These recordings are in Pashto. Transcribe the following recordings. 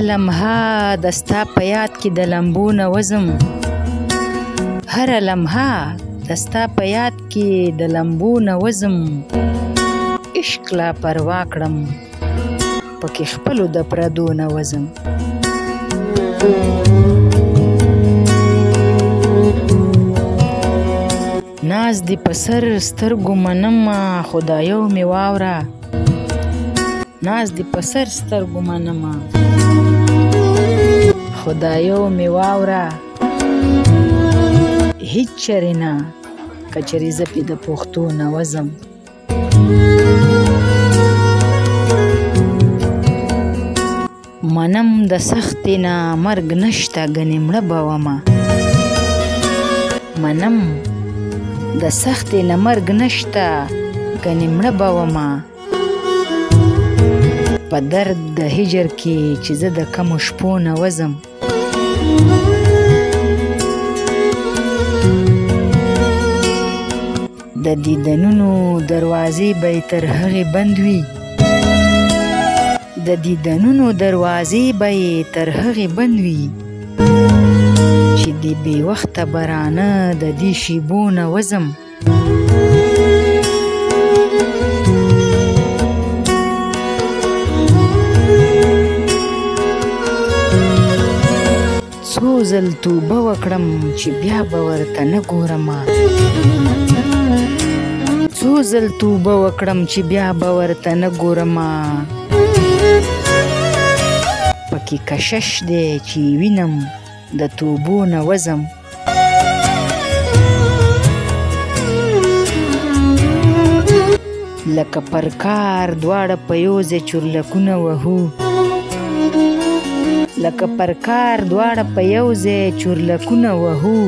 لمحه د ستا په یاد کې د لمبو نه وځم، هره لمحه د ستا په یاد کې د لمبو نه وځم، عشق لا پروا کړم پکې خپلو د پردو نه وځم. ناز دې په سر سترګو منمه خدایو مې واوره، ناز دې په سر سترګو منمه خدایو مې واوره، هیڅ چرې نه که چرې زه پې د پښتو نه وځم. منم د سختې نه مرګ نشته ګنې مړه به ومه، منم د سختې نه مرګ نشته ګنې مړه به ومه، په درد د هجر کې چې زه د کمو شپو نه وځم. د دیدنونو دروازې به یې تر هغې بند وي، د دیدنونو دروازې به یې تر هغې بند وي چې د بې وخته به رانه د دې شیبو نه وځم. څو ځل توبه وکړم چې بیا به ورته نه ګورمه، څو ځل توبه وکړم چې بیا به ورته نه ګورمه، پکې کشش دی چې وینم د توبو نه وځم. لکه پر کار دواړه په یو ځای چورلکونه وهو، لکه پر کار دواړه په یو ځای چورلکونه وهو،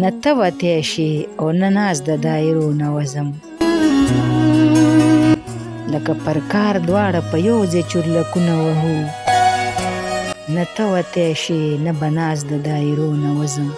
نه ته وتی شې او نه ناز د دایرو نه وځم. لکه پر کار دواړه په یو ځای چورلکونه وهو، نه ته وتی شې نه به ناز د دایرو نه وځم.